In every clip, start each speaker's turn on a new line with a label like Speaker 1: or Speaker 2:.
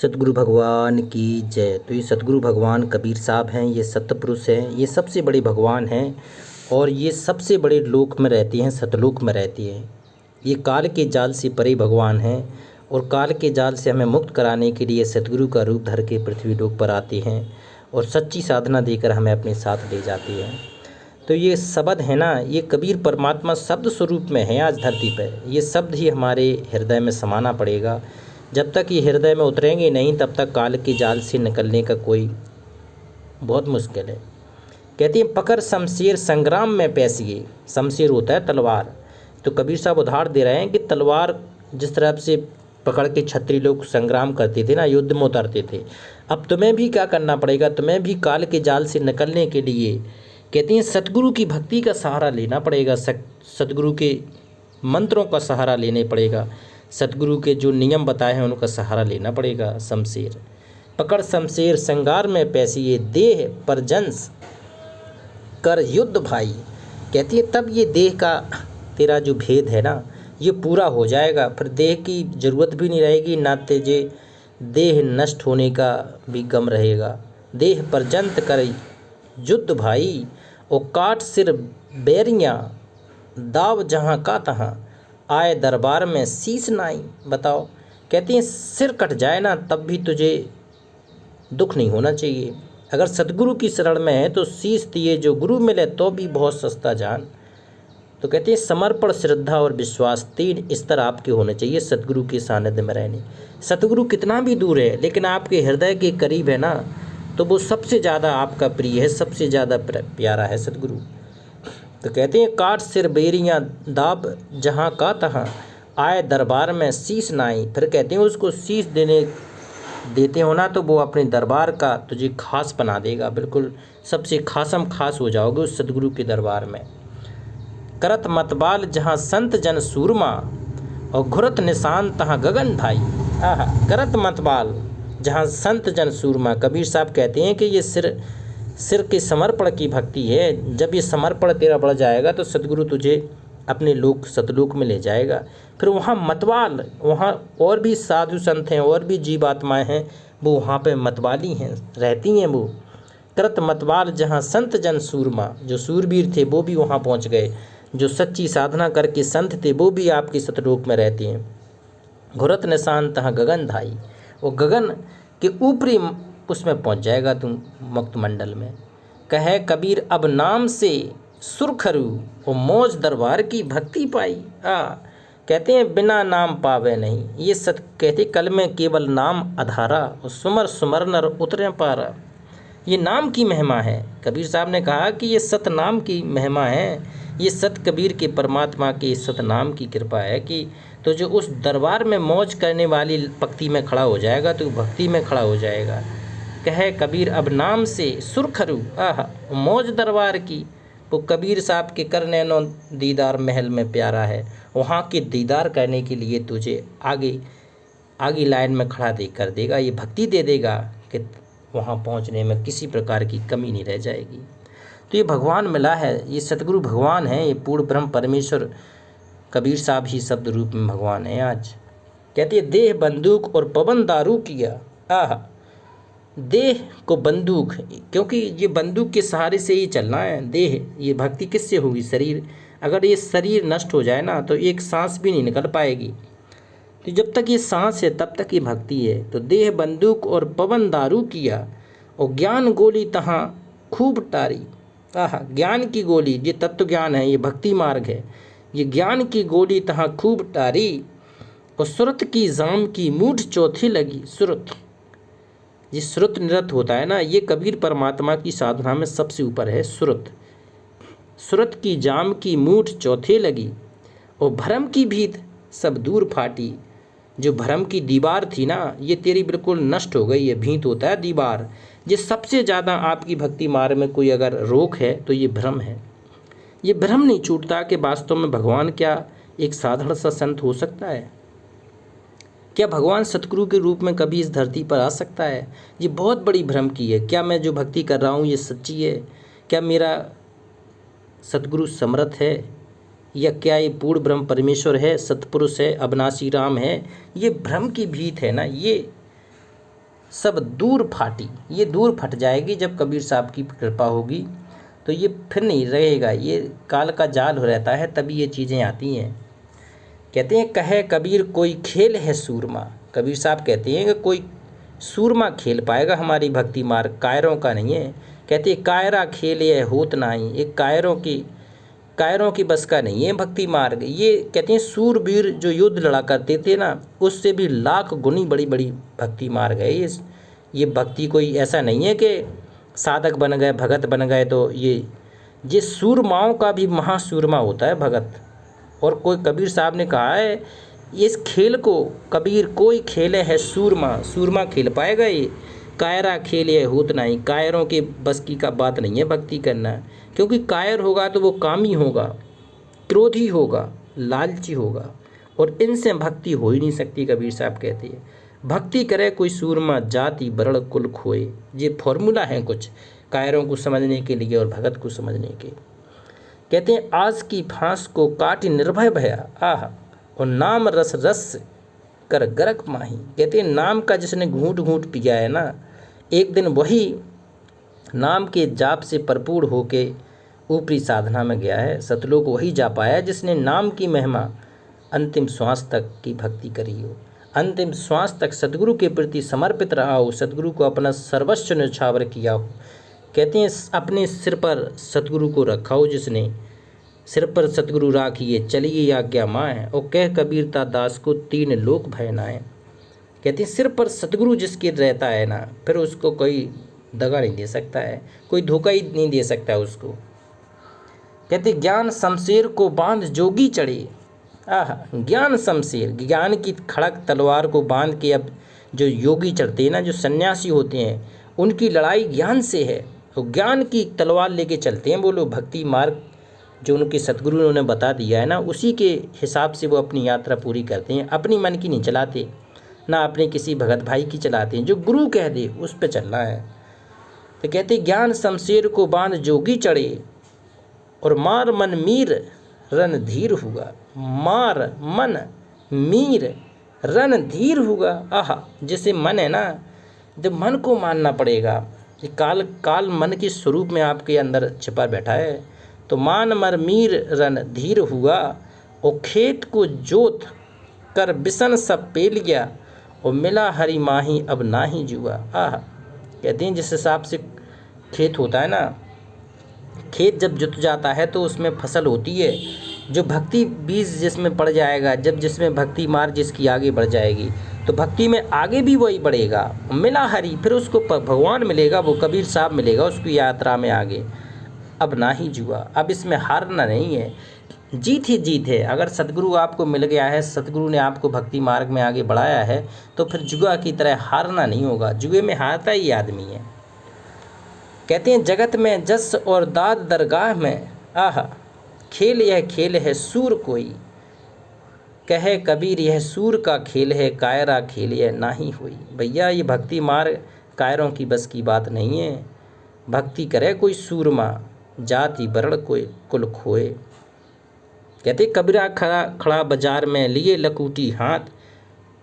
Speaker 1: सतगुरु भगवान की जय। तो ये सतगुरु भगवान कबीर साहब हैं, ये सतपुरुष हैं, ये सबसे बड़े भगवान हैं और ये सबसे बड़े लोक में रहते हैं, सतलोक में रहते हैं। ये काल के जाल से परे भगवान हैं और काल के जाल से हमें मुक्त कराने के लिए सतगुरु का रूप धर के पृथ्वी लोक पर आते हैं और सच्ची साधना देकर हमें अपने साथ ले जाते हैं। तो ये शब्द है ना, ये कबीर परमात्मा शब्द स्वरूप में है आज धरती पर। ये शब्द ही हमारे हृदय में समाना पड़ेगा। जब तक ये हृदय में उतरेंगे नहीं तब तक काल के जाल से निकलने का कोई बहुत मुश्किल है। कहती हैं पकड़ शमशेर संग्राम में पैसिए। शमशेर होता है तलवार। तो कबीर साहब उदाहरण दे रहे हैं कि तलवार जिस तरह से पकड़ के क्षत्रिय लोग संग्राम करते थे ना, युद्ध में उतरते थे, अब तुम्हें भी क्या करना पड़ेगा, तुम्हें भी काल के जाल से निकलने के लिए कहती हैं सतगुरु की भक्ति का सहारा लेना पड़ेगा, सतगुरु के मंत्रों का सहारा लेने पड़ेगा, सतगुरु के जो नियम बताए हैं उनका सहारा लेना पड़ेगा। शमशेर पकड़ शमशेर संगार में पैसिए, देह पर जंस कर युद्ध भाई। कहती है तब ये देह का तेरा जो भेद है ना ये पूरा हो जाएगा, फिर देह की ज़रूरत भी नहीं रहेगी, ना तेजे देह नष्ट होने का भी गम रहेगा। देह पर जंत कर युद्ध भाई और काट सिर बैरियाँ, दाव जहाँ का तहाँ आए दरबार में शीश नाई। बताओ, कहती हैं सिर कट जाए ना तब भी तुझे दुख नहीं होना चाहिए। अगर सतगुरु की शरण में है तो शीश दिए जो गुरु मिले तो भी बहुत सस्ता जान। तो कहते हैं समर्पण, श्रद्धा और विश्वास, तीन स्तर आपके होने चाहिए सतगुरु के सानिध्य में रहने। सतगुरु कितना भी दूर है लेकिन आपके हृदय के करीब है ना, तो वो सबसे ज़्यादा आपका प्रिय है, सबसे ज़्यादा प्यारा है सतगुरु। तो कहते हैं काट सिर बेरियाँ, दाब जहाँ का तहाँ आए दरबार में शीश नाई। फिर कहते हैं उसको शीश देते हो ना तो वो अपने दरबार का तुझे खास बना देगा, बिल्कुल सबसे खासम खास हो जाओगे उस सतगुरु के दरबार में। करत मतबाल जहाँ संत जन सूरमा और घुरत निशान तहाँ गगन भाई। करत मतबाल जहाँ संत जन सूरमा। कबीर साहब कहते हैं कि ये सिर के समर्पण की भक्ति है। जब ये समर्पण तेरा बढ़ जाएगा तो सतगुरु तुझे अपने लोक सतलोक में ले जाएगा। फिर वहाँ मतवाल, वहाँ और भी साधु संत हैं और भी जीवात्माएँ हैं, वो वहाँ पे मतवाली हैं, रहती हैं वो। करत मतवाल जहाँ संत जन सूरमा, जो सूरवीर थे वो भी वहाँ पहुँच गए, जो सच्ची साधना करके संत थे वो भी आपके सतलोक में रहते हैं। घुरत निशान तहाँ गगन धाई, वो गगन के ऊपरी उसमें पहुँच जाएगा तुम मुक्त मंडल में। कहे कबीर अब नाम से सुरखरू और मौज दरबार की भक्ति पाई। कहते हैं बिना नाम पावे नहीं, ये सत कहते कल में केवल नाम आधारा और सुमर सुमर नर उतरे पारा। ये नाम की महिमा है। कबीर साहब ने कहा कि ये सत नाम की महिमा है, ये सत कबीर के परमात्मा के सत नाम की कृपा है कि तो जो उस दरबार में मौज करने वाली भक्ति में खड़ा हो जाएगा तो भक्ति में खड़ा हो जाएगा। कहे कबीर अब नाम से सुरखरू मौज दरबार की। वो कबीर साहब के कर नैनो दीदार महल में प्यारा है, वहाँ के दीदार करने के लिए तुझे आगे लाइन में खड़ा कर देगा, ये भक्ति दे देगा कि वहाँ पहुँचने में किसी प्रकार की कमी नहीं रह जाएगी। तो ये भगवान मिला है, ये सतगुरु भगवान हैं, ये पूर्ण ब्रह्म परमेश्वर कबीर साहब ही शब्द रूप में भगवान है आज। कहती है देह बंदूक और पवन दारू किया। देह को बंदूक, क्योंकि ये बंदूक के सहारे से ही चलना है। देह ये भक्ति किससे होगी, शरीर। अगर ये शरीर नष्ट हो जाए ना तो एक सांस भी नहीं निकल पाएगी। तो जब तक ये सांस है तब तक ये भक्ति है। तो देह बंदूक और पवन दारू किया और ज्ञान गोली तहाँ खूब टारी। ज्ञान की गोली, ये तत्व ज्ञान है, ये भक्ति मार्ग है। ये ज्ञान की गोली तहाँ खूब टारी और सुरत की जाम की मूठ चौथी लगी। सुरत, ये श्रुत निरत होता है ना, ये कबीर परमात्मा की साधना में सबसे ऊपर है सुरत। सुरत की जाम की मूठ चौथे लगी और भरम की भीत सब दूर फाटी। जो भरम की दीवार थी ना ये तेरी बिल्कुल नष्ट हो गई है। भीत होता है दीवार। ये सबसे ज़्यादा आपकी भक्ति मार्ग में कोई अगर रोक है तो ये भ्रम है। ये भ्रम नहीं छूटता कि वास्तव में भगवान क्या एक साधारण सा संत हो सकता है, क्या भगवान सतगुरु के रूप में कभी इस धरती पर आ सकता है। ये बहुत बड़ी भ्रम की है। क्या मैं जो भक्ति कर रहा हूँ ये सच्ची है, क्या मेरा सतगुरु समर्थ है, या क्या ये पूर्ण ब्रह्म परमेश्वर है, सतपुरुष है, अविनाशी राम है। ये भ्रम की भीत है ना, ये सब दूर फाटी, ये दूर फट जाएगी जब कबीर साहब की कृपा होगी, तो ये फिर नहीं रहेगा, ये काल का जाल हो रहता है, तभी ये चीज़ें आती हैं। कहते हैं कहे कबीर कोई खेल है सूरमा, कबीर साहब कहते हैं कि कोई सूरमा खेल पाएगा हमारी भक्ति मार्ग, कायरों का नहीं है। कहते हैं कायरा खेल ये होत नहीं, एक कायरों की बस का नहीं है भक्ति मार्ग। ये कहते हैं सूरवीर जो युद्ध लड़ा करते थे ना, उससे भी लाख गुनी बड़ी बड़ी भक्ति मार्ग है ये भक्ति कोई ऐसा नहीं है कि साधक बन गए, भगत बन गए, तो ये सूरमाओं का भी महासूरमा होता है भगत। और कोई कबीर साहब ने कहा है इस खेल को, कबीर कोई खेले है सूरमा, सूरमा खेल पाएगा ये, कायरा खेल ये होत नहीं, कायरों के बस की का बात नहीं है भक्ति करना, क्योंकि कायर होगा तो वो कामी होगा, क्रोधी होगा, लालची होगा, और इनसे भक्ति हो ही नहीं सकती। कबीर साहब कहते हैं भक्ति करे कोई सूरमा, जाति वर्ण कुल खोए। ये फॉर्मूला है कुछ कायरों को समझने के लिए और भगत को समझने के। कहते हैं आज की फांस को काटी निर्भय भया, आह, और नाम रस रस कर गरक माही। कहते हैं नाम का जिसने घूंट घूंट पिया है ना, एक दिन वही नाम के जाप से भरपूर होके ऊपरी साधना में गया है। सतलोक वही जा पाया जिसने नाम की महिमा अंतिम श्वास तक की भक्ति करी हो, अंतिम श्वास तक सतगुरु के प्रति समर्पित रहा हो, सतगुरु को अपना सर्वस्व न्यौछावर किया हो। कहते हैं अपने सिर पर सतगुरु को रखा हो जिसने, सिर पर सतगुरु राखिए चलिए आज्ञा माएँ, और कह कबीरता दास को तीन लोक भय नाएं। कहते हैं सिर पर सतगुरु जिसके रहता है ना, फिर उसको कोई दगा नहीं दे सकता है, कोई धोखा ही नहीं दे सकता है उसको। कहते ज्ञान शमशेर को बांध जोगी चढ़े, आह, ज्ञान शमशेर, ज्ञान की खड़क तलवार को बांध के अब जो योगी चढ़ते हैं ना, जो सन्यासी होते हैं, उनकी लड़ाई ज्ञान से है, तो ज्ञान की तलवार लेके चलते हैं वो लोग। भक्ति मार्ग जो उनके सतगुरु ने उन्हें बता दिया है ना, उसी के हिसाब से वो अपनी यात्रा पूरी करते हैं, अपनी मन की नहीं चलाते, ना अपने किसी भगत भाई की चलाते हैं, जो गुरु कह दे उस पर चलना है। तो कहते ज्ञान शमशेर को बांध जोगी चढ़े, और मार मन मीर रणधीर हुआ, मार मन मीर रणधीर हुआ, आह, जैसे मन है ना, जब मन को मानना पड़ेगा, ये काल मन के स्वरूप में आपके अंदर छिपा बैठा है, तो मान मर मीर रणधीर हुआ, और खेत को जोत कर बिसन सब पे लिया, और मिला हरी माही अब ना ही जुआ। आह, कहते हैं जिस हिसाब से खेत होता है ना, खेत जब जुत जाता है तो उसमें फसल होती है, जो भक्ति बीज जिसमें पड़ जाएगा, जब जिसमें भक्ति मार्ग जिसकी आगे बढ़ जाएगी, तो भक्ति में आगे भी वही बढ़ेगा। मिला हरी, फिर उसको भगवान मिलेगा, वो कबीर साहब मिलेगा उसकी यात्रा में आगे। अब ना ही जुआ, अब इसमें हारना नहीं है, जीत ही जीत है। अगर सतगुरु आपको मिल गया है, सतगुरु ने आपको भक्ति मार्ग में आगे बढ़ाया है, तो फिर जुआ की तरह हारना नहीं होगा। जुए में हारता ही आदमी है। कहते हैं जगत में जस और दाद दरगाह में, आह, खेल यह खेल है सूर कोई, कहे कबीर यह सूर का खेल है, कायरा खेल यह ना ही हुई। भैया ये भक्ति मार्ग कायरों की बस की बात नहीं है। भक्ति करे कोई सूरमा, जाति वर्ण कोई कुल खोए। कहते कबीरा खड़ा बाजार में लिए लकूटी हाथ,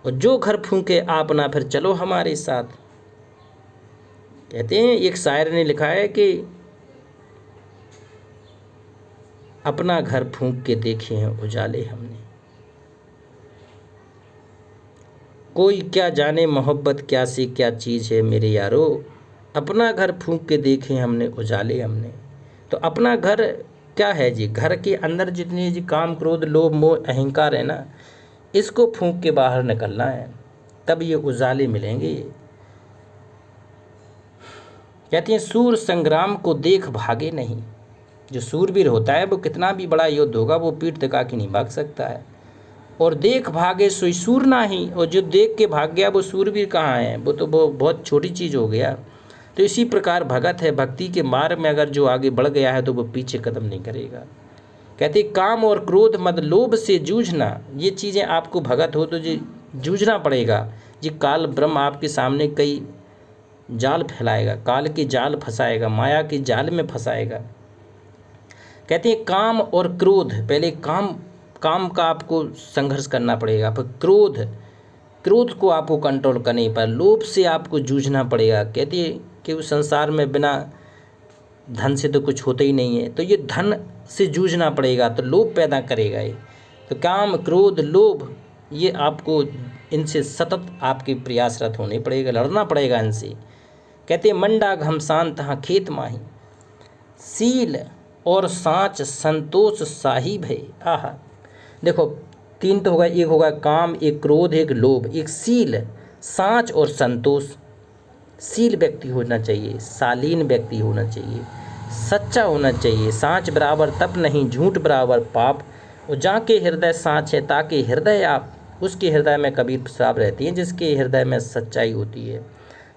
Speaker 1: और जो घर फूंके आप ना फिर चलो हमारे साथ। कहते हैं एक शायर ने लिखा है कि अपना घर फूंक के देखे हैं उजाले हमने, कोई क्या जाने मोहब्बत क्या सी क्या चीज़ है मेरे यारो, अपना घर फूंक के देखे हमने उजाले हमने। तो अपना घर क्या है जी, घर के अंदर जितनी जी काम क्रोध लोभ मोह अहंकार है ना, इसको फूंक के बाहर निकलना है, तब ये उजाले मिलेंगे। कहते हैं सूर संग्राम को देख भागे नहीं, जो सूरवीर होता है वो कितना भी बड़ा युद्ध होगा वो पीठ दिखा के नहीं भाग सकता है। और देख भागे सोई सूर ना ही, और जो देख के भाग गया वो सूरवीर कहाँ है, वो तो वो बहुत छोटी चीज़ हो गया। तो इसी प्रकार भगत है, भक्ति के मार्ग में अगर जो आगे बढ़ गया है तो वो पीछे कदम नहीं करेगा। कहते काम और क्रोध मद लोभ से जूझना, ये चीज़ें आपको भगत हो तो जी जूझना पड़ेगा। जी काल ब्रह्म आपके सामने कई जाल फैलाएगा, काल के जाल फंसाएगा, माया के जाल में फंसाएगा। कहते हैं काम और क्रोध, पहले काम का आपको संघर्ष करना पड़ेगा, फिर क्रोध, क्रोध को आपको कंट्रोल कर नहीं पाए, लोभ से आपको जूझना पड़ेगा। कहती है कि उस संसार में बिना धन से तो कुछ होता ही नहीं है, तो ये धन से जूझना पड़ेगा, तो लोभ पैदा करेगा ये। तो काम, क्रोध, लोभ, ये आपको इनसे सतत आपके प्रयासरत होने पड़ेगा, लड़ना पड़ेगा इनसे। कहते हैं मंडा घमसान तहाँ खेत माही, सील और सांच संतोष साहिब है। आहा, देखो 3 तो होगा, एक होगा काम, एक क्रोध, एक लोभ, एक सील, सांच और संतोष। सील व्यक्ति होना चाहिए, शालीन व्यक्ति होना चाहिए, सच्चा होना चाहिए। सांच बराबर तप नहीं, झूठ बराबर पाप। और जाके हृदय सांच है ताकि हृदय आप, उसके हृदय में कबीर साहब रहती हैं जिसके हृदय में सच्चाई होती है।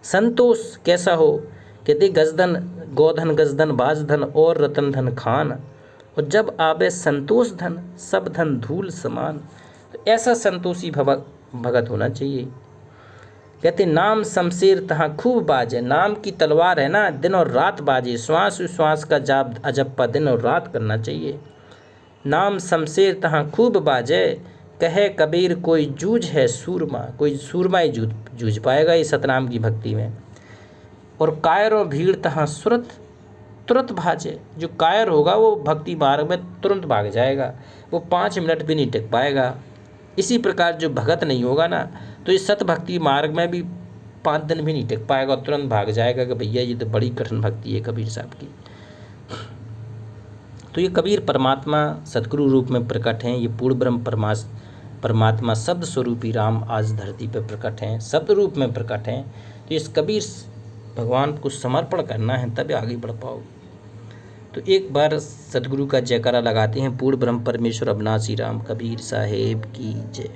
Speaker 1: संतोष कैसा हो, कहते गजधन गोधन गजधन बाजधन और रतन धन खान, और जब आवे संतोष धन सब धन धूल समान। तो ऐसा संतोषी भगत होना चाहिए। कहते नाम शमशेर तहाँ खूब बाजे, नाम की तलवार है ना, दिन और रात बाजे। श्वास श्वास का जाप अजप्पा दिन और रात करना चाहिए। नाम शमशेर तहाँ खूब बाजे, कहे कबीर कोई जूझ है सूरमा, कोई सूरमा ही जूझ पाएगा ये सतनाम की भक्ति में। और कायर और भीड़ तहाँ सुरत तुरंत भाजे, जो कायर होगा वो भक्ति मार्ग में तुरंत भाग जाएगा, वो 5 मिनट भी नहीं टिक पाएगा। इसी प्रकार जो भगत नहीं होगा ना, तो इस सत भक्ति मार्ग में भी 5 दिन भी नहीं टिक पाएगा, तुरंत भाग जाएगा कि भैया ये तो बड़ी कठिन भक्ति है कबीर साहब की। तो ये कबीर परमात्मा सतगुरु रूप में प्रकट हैं, ये पूर्ण ब्रह्म परमात्मा शब्द स्वरूपी राम आज धरती पर प्रकट हैं, शब्द रूप में प्रकट हैं। तो इस कबीर भगवान को समर्पण करना है, तब आगे बढ़ पाओगे। तो एक बार सतगुरु का जयकारा लगाते हैं। पूर्ण ब्रह्म परमेश्वर अविनाशी राम कबीर साहेब की जय।